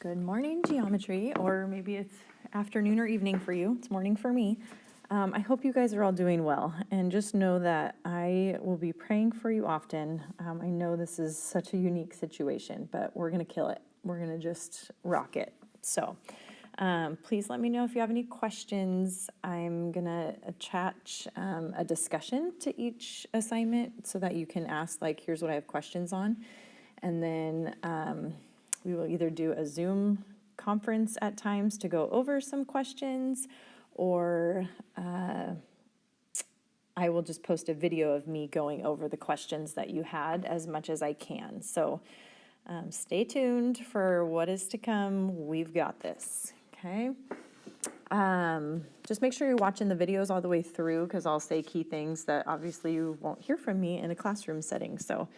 Good morning, geometry, or maybe it's afternoon or evening for you. It's morning for me. I hope you guys are all doing well, and just know that I will be praying for you often. I know this is such a unique situation, but we're going to kill it. We're going to just rock it. So please let me know if you have any questions. I'm going to attach a discussion to each assignment so that you can ask, like, here's what I have questions on. And then we will either do a Zoom conference at times to go over some questions, or I will just post a video of me going over the questions that you had as much as I can. So stay tuned for what is to come. We've got this, okay? Just make sure you're watching the videos all the way through, because I'll say key things that obviously you won't hear from me in a classroom setting. So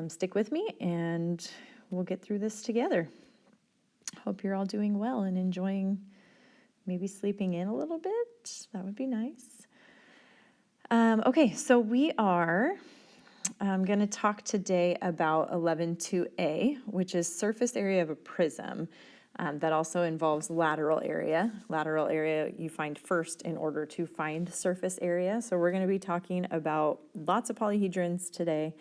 stick with me and we'll get through this together. Hope you're all doing well and enjoying maybe sleeping in a little bit. That would be nice. Okay, so we are going to talk today about 11.2a, which is surface area of a prism. That also involves lateral area. Lateral area you find first in order to find surface area. So we're going to be talking about lots of polyhedrons today.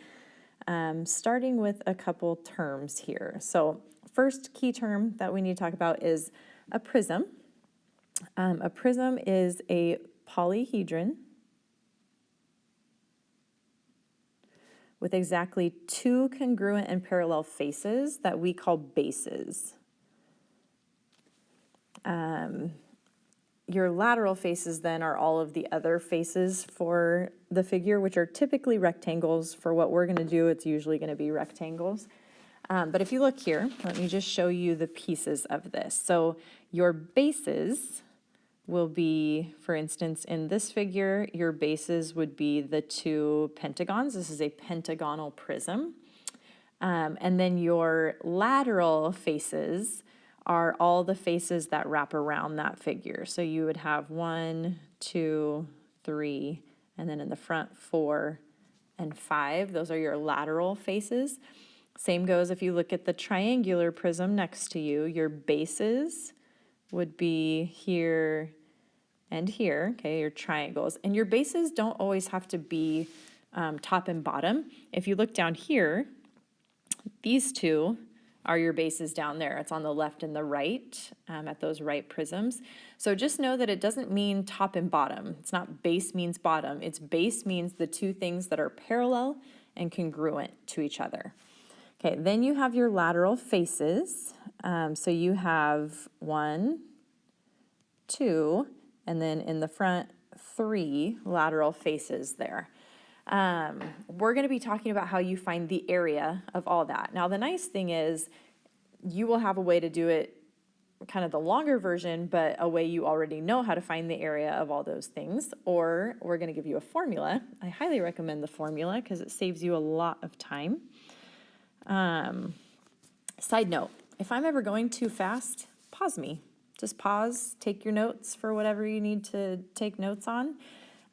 Starting with a couple terms here. So first key term that we need to talk about is a prism. A prism is a polyhedron with exactly two congruent and parallel faces that we call bases. Your lateral faces then are all of the other faces for the figure, which are typically rectangles. For what we're going to do, it's usually going to be rectangles. But if you look here, let me just show you the pieces of this. So your bases will be, for instance, in this figure, your bases would be the two pentagons. This is a pentagonal prism. And then your lateral faces are all the faces that wrap around that figure. So you would have 1, 2, 3, and then in the front 4 and 5. Those are your lateral faces. Same goes if you look at the triangular prism next to you. Your bases would be here and here, okay, your triangles. And your bases don't always have to be top and bottom. If you look down here, these two are your bases down there. It's on the left and the right at those right prisms. So just know that it doesn't mean top and bottom. It's not base means bottom. It's base means the two things that are parallel and congruent to each other. Okay, then you have your lateral faces. So you have 1, 2, and then in the front 3 lateral faces there. We're going to be talking about how you find the area of all that. Now, the nice thing is you will have a way to do it, kind of the longer version, but a way you already know how to find the area of all those things, or we're going to give you a formula. I highly recommend the formula because it saves you a lot of time. Side note, if I'm ever going too fast, pause me. Just pause, take your notes for whatever you need to take notes on,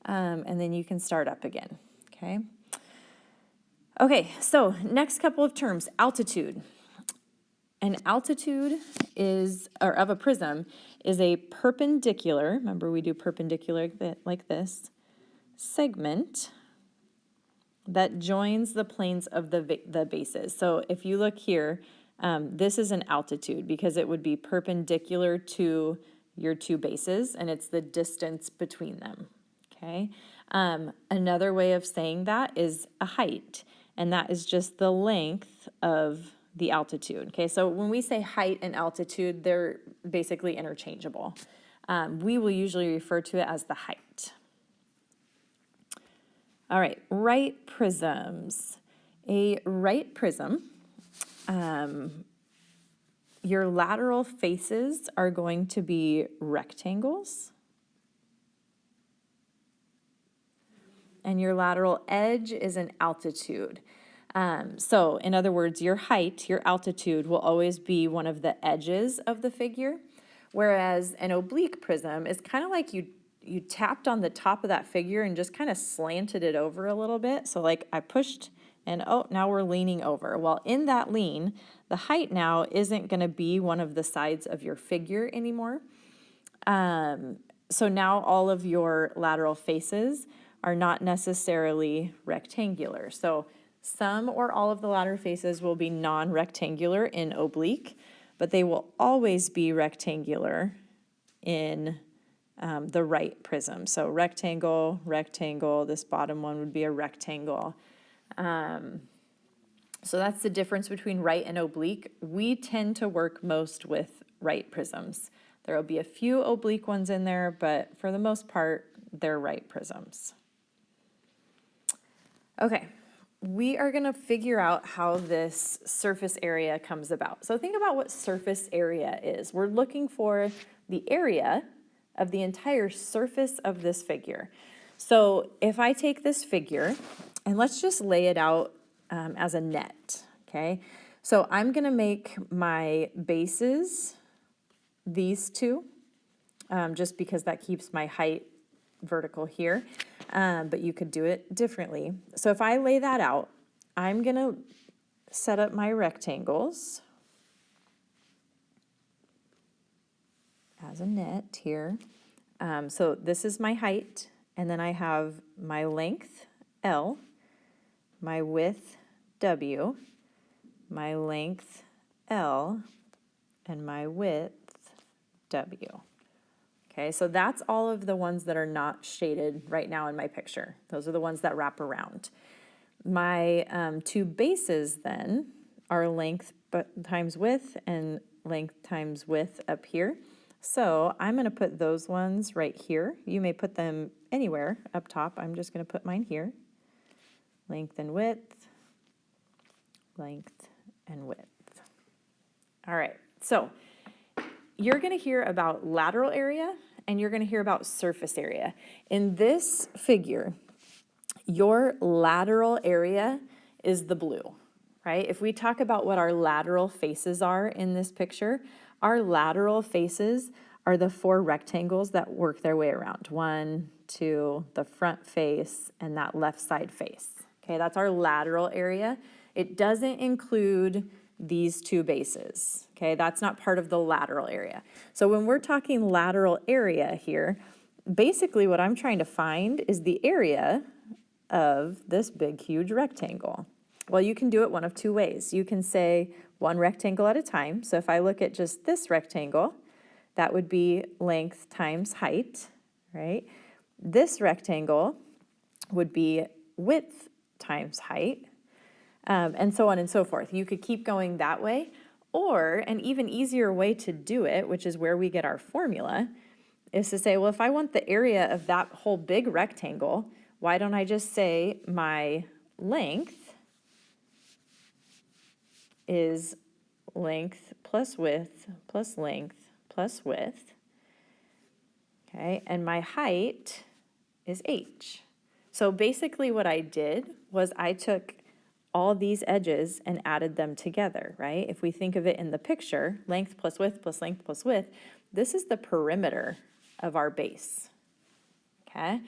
and then you can start up again. Okay. Okay, so next couple of terms, altitude. An altitude is, or of a prism, is a perpendicular, remember we do perpendicular like this, segment that joins the planes of the bases. So if you look here, this is an altitude because it would be perpendicular to your two bases, and it's the distance between them, okay? Another way of saying that is a height, and that is just the length of the altitude, okay? So when we say height and altitude, they're basically interchangeable. We will usually refer to it as the height. All right, right prisms. A right prism, your lateral faces are going to be rectangles. And your lateral edge is an altitude. So in other words, your height, your altitude will always be one of the edges of the figure, whereas an oblique prism is kind of like you tapped on the top of that figure and just kind of slanted it over a little bit. So like I pushed and oh, now we're leaning over. Well, in that lean, the height now isn't going to be one of the sides of your figure anymore. So now all of your lateral faces are not necessarily rectangular. So some or all of the lateral faces will be non-rectangular in oblique, but they will always be rectangular in the right prism. So rectangle, rectangle, this bottom one would be a rectangle. So that's the difference between right and oblique. We tend to work most with right prisms. There will be a few oblique ones in there, but for the most part, they're right prisms. Okay, we are going to figure out how this surface area comes about. So think about what surface area is. We're looking for the area of the entire surface of this figure. So if I take this figure, and let's just lay it out as a net, okay? So I'm going to make my bases these two, just because that keeps my height vertical here, but you could do it differently. So if I lay that out, I'm going to set up my rectangles as a net here. So this is my height, and then I have my length, L, my width, W, my length, L, and my width, W. Okay, so that's all of the ones that are not shaded right now in my picture. Those are the ones that wrap around. My two bases then are length times width and length times width up here. So I'm going to put those ones right here. You may put them anywhere up top. I'm just going to put mine here. Length and width, length and width. All right, so you're going to hear about lateral area and you're going to hear about surface area. In this figure, your lateral area is the blue, right? If we talk about what our lateral faces are in this picture, our lateral faces are the four rectangles that work their way around. 1, 2, the front face, and that left side face. Okay, that's our lateral area. It doesn't include these two bases. Okay, that's not part of the lateral area. So when we're talking lateral area here, basically what I'm trying to find is the area of this big, huge rectangle. Well, you can do it one of two ways. You can say one rectangle at a time. So if I look at just this rectangle, that would be length times height, right? This rectangle would be width times height, and so on and so forth. You could keep going that way, or an even easier way to do it, which is where we get our formula, is to say, well, if I want the area of that whole big rectangle, why don't I just say my length is length plus width plus length plus width, okay, and my height is h. So basically what I did was I took all these edges and added them together, right? If we think of it in the picture, length plus width plus length plus width, this is the perimeter of our base, okay?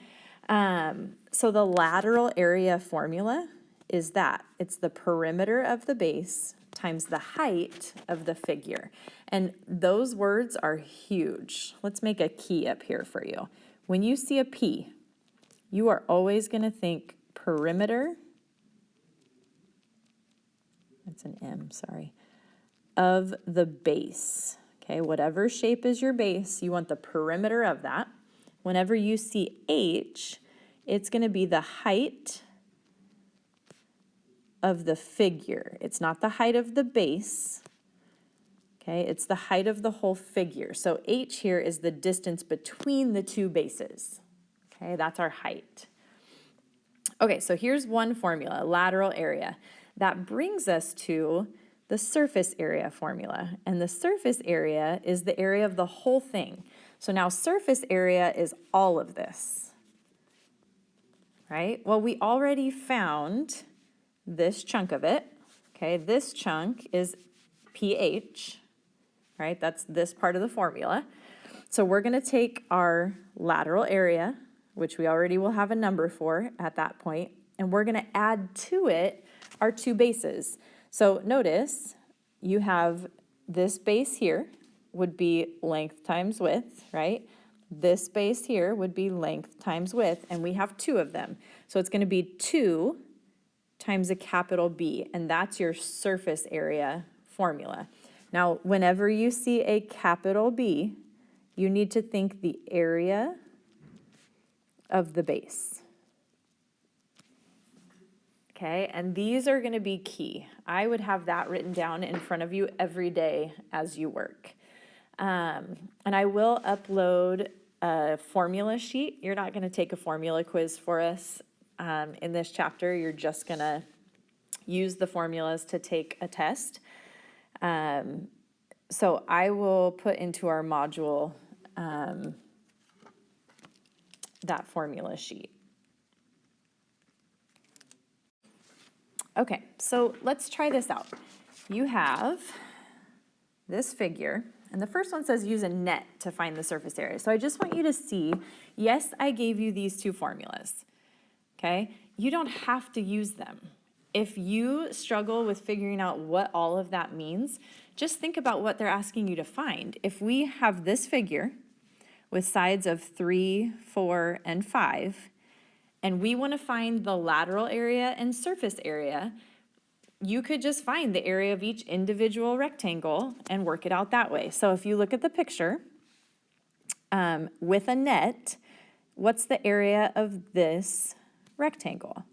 So the lateral area formula is that. It's the perimeter of the base times the height of the figure. And those words are huge. Let's make a key up here for you. When you see a P, you are always going to think perimeter, that's an M, sorry, of the base. Okay, whatever shape is your base, you want the perimeter of that. Whenever you see H, it's going to be the height of the figure. It's not the height of the base. Okay, it's the height of the whole figure. So H here is the distance between the two bases. Okay, that's our height. Okay, so here's one formula, lateral area. That brings us to the surface area formula. And the surface area is the area of the whole thing. So now surface area is all of this, right? Well, we already found this chunk of it. Okay, this chunk is pH, right? That's this part of the formula. So we're going to take our lateral area, which we already will have a number for at that point, and we're going to add to it our two bases. So notice you have this base here would be length times width, right? This base here would be length times width, and we have two of them. So it's going to be 2 times a capital B, and that's your surface area formula. Now, whenever you see a capital B, you need to think the area of the base. Okay, and these are going to be key. I would have that written down in front of you every day as you work. And I will upload a formula sheet. You're not going to take a formula quiz for us in this chapter. You're just going to use the formulas to take a test. So I will put into our module that formula sheet. Okay, so let's try this out. You have this figure, and the first one says use a net to find the surface area. So I just want you to see, yes, I gave you these two formulas, okay? You don't have to use them. If you struggle with figuring out what all of that means, just think about what they're asking you to find. If we have this figure with sides of 3, 4, and 5, and we want to find the lateral area and surface area, you could just find the area of each individual rectangle and work it out that way. So if you look at the picture, with a net, what's the area of this rectangle?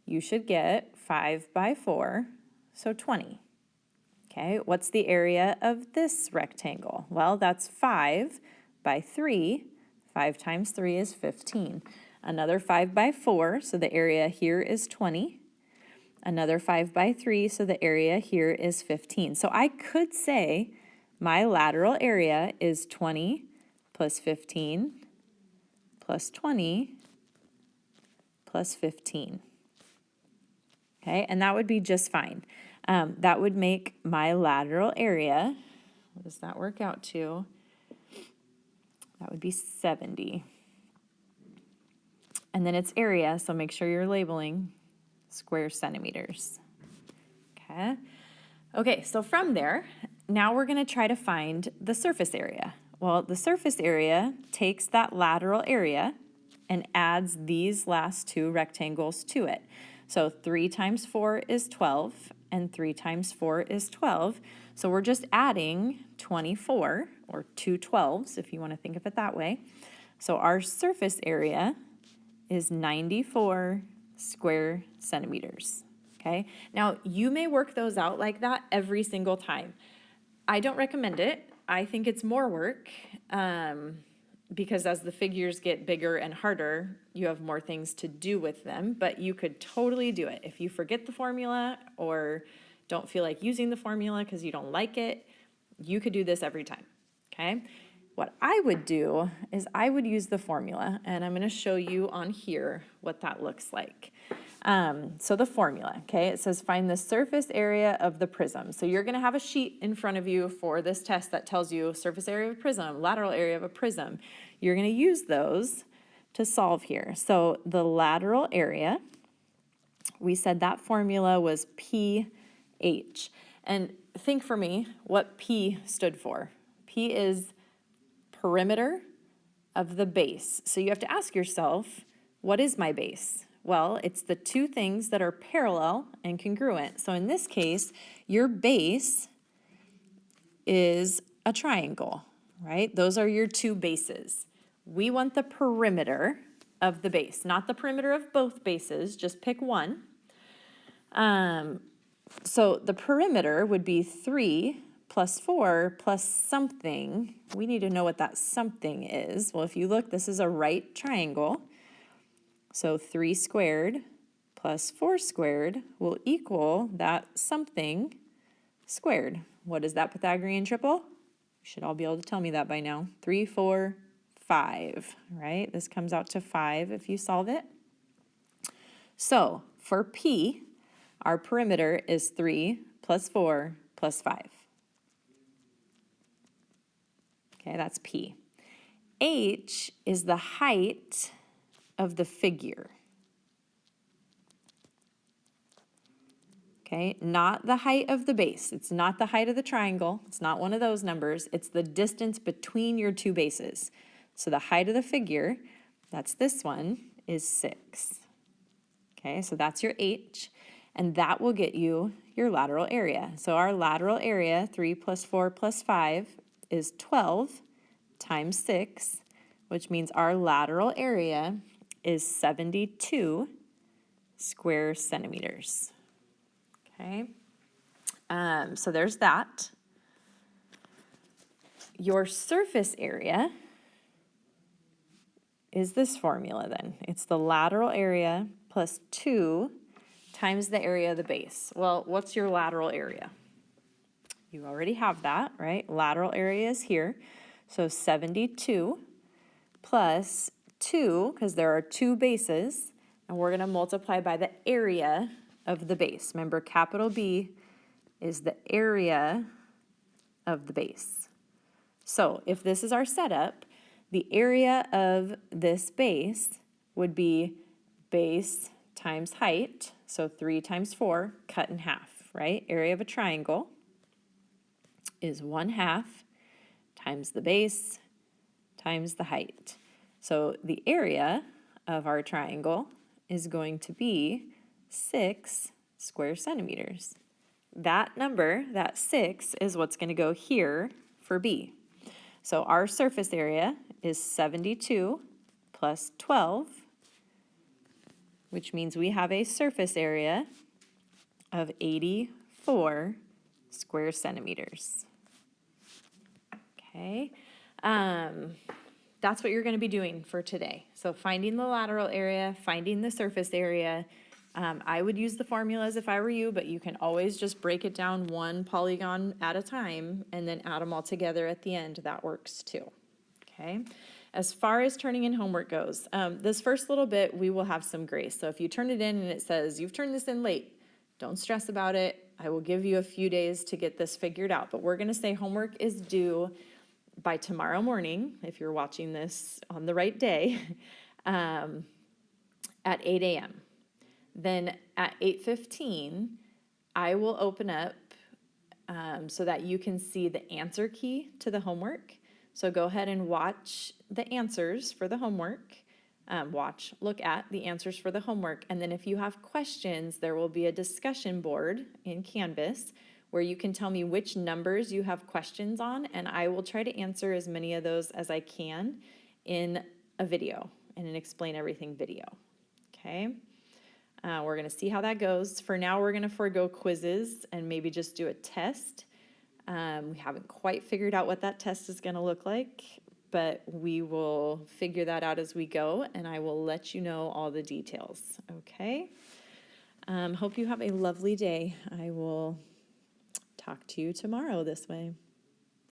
You should get 5 by 4, so 20. Okay, what's the area of this rectangle? Well, that's 5 by 3. 5 times 3 is 15. Another 5 by 4, so the area here is 20. Another 5 by 3, so the area here is 15. So I could say my lateral area is 20 plus 15 plus 20 plus 15. Okay, and that would be just fine. That would make my lateral area, what does that work out to? That would be 70. And then its area, so make sure you're labeling square centimeters. Okay. Okay, so from there, now we're going to try to find the surface area. Well, the surface area takes that lateral area and adds these last two rectangles to it. So 3 times 4 is 12, and 3 times 4 is 12. So we're just adding 24, or 2 12s, if you want to think of it that way. So our surface area is 94 square centimeters, okay? Now, you may work those out like that every single time. I don't recommend it. I think it's more work because as the figures get bigger and harder, you have more things to do with them, but you could totally do it. If you forget the formula or don't feel like using the formula because you don't like it, you could do this every time, okay? What I would do is I would use the formula, and I'm going to show you on here what that looks like. So the formula, okay, it says find the surface area of the prism. So you're going to have a sheet in front of you for this test that tells you surface area of a prism, lateral area of a prism. You're going to use those to solve here. So the lateral area, we said that formula was PH. And think for me what P stood for. P is perimeter of the base. So you have to ask yourself, what is my base? Well, it's the two things that are parallel and congruent. So in this case, your base is a triangle, right? Those are your two bases. We want the perimeter of the base, not the perimeter of both bases, just pick one. So the perimeter would be 3 plus 4 plus something. We need to know what that something is. Well, if you look, this is a right triangle. So 3 squared plus 4 squared will equal that something squared. What is that Pythagorean triple? You should all be able to tell me that by now. 3, 4, 5, right? This comes out to 5 if you solve it. So for P, our perimeter is 3 plus 4 plus 5. Okay, that's P. H is the height of the figure. okay? Not the height of the base. It's not the height of the triangle. It's not one of those numbers. It's the distance between your two bases. So the height of the figure, that's this one, is 6. Okay, so that's your H, and that will get you your lateral area. So our lateral area, 3 plus 4 plus 5, is 12 times 6, which means our lateral area is 72 square centimeters. Okay, so there's that. Your surface area is this formula then. It's the lateral area plus 2 times the area of the base. Well, what's your lateral area? You already have that, right? Lateral area is here. So 72 plus 2, because there are two bases, and we're going to multiply by the area of the base. Remember, capital B is the area of the base. So if this is our setup, the area of this base would be base times height, so 3 times 4, cut in half, right? Area of a triangle is 1/2 times the base times the height. So the area of our triangle is going to be 6 square centimeters. That number, that 6, is what's going to go here for B. So our surface area is 72 plus 12, which means we have a surface area of 84 square centimeters. Okay, that's what you're going to be doing for today. So finding the lateral area, finding the surface area. I would use the formulas if I were you, but you can always just break it down one polygon at a time and then add them all together at the end. That works too. Okay. As far as turning in homework goes, this first little bit, we will have some grace. So if you turn it in and it says, you've turned this in late, don't stress about it. I will give you a few days to get this figured out. But we're going to say homework is due by tomorrow morning, if you're watching this on the right day, at 8 a.m. Then at 8:15, I will open up so that you can see the answer key to the homework. So go ahead and watch the answers for the homework. Look at the answers for the homework. And then if you have questions, there will be a discussion board in Canvas where you can tell me which numbers you have questions on, and I will try to answer as many of those as I can in a video, and an explain everything video. Okay? We're going to see how that goes. For now, we're going to forego quizzes and maybe just do a test. We haven't quite figured out what that test is going to look like, but we will figure that out as we go, and I will let you know all the details. Okay? Hope you have a lovely day. I will talk to you tomorrow this way.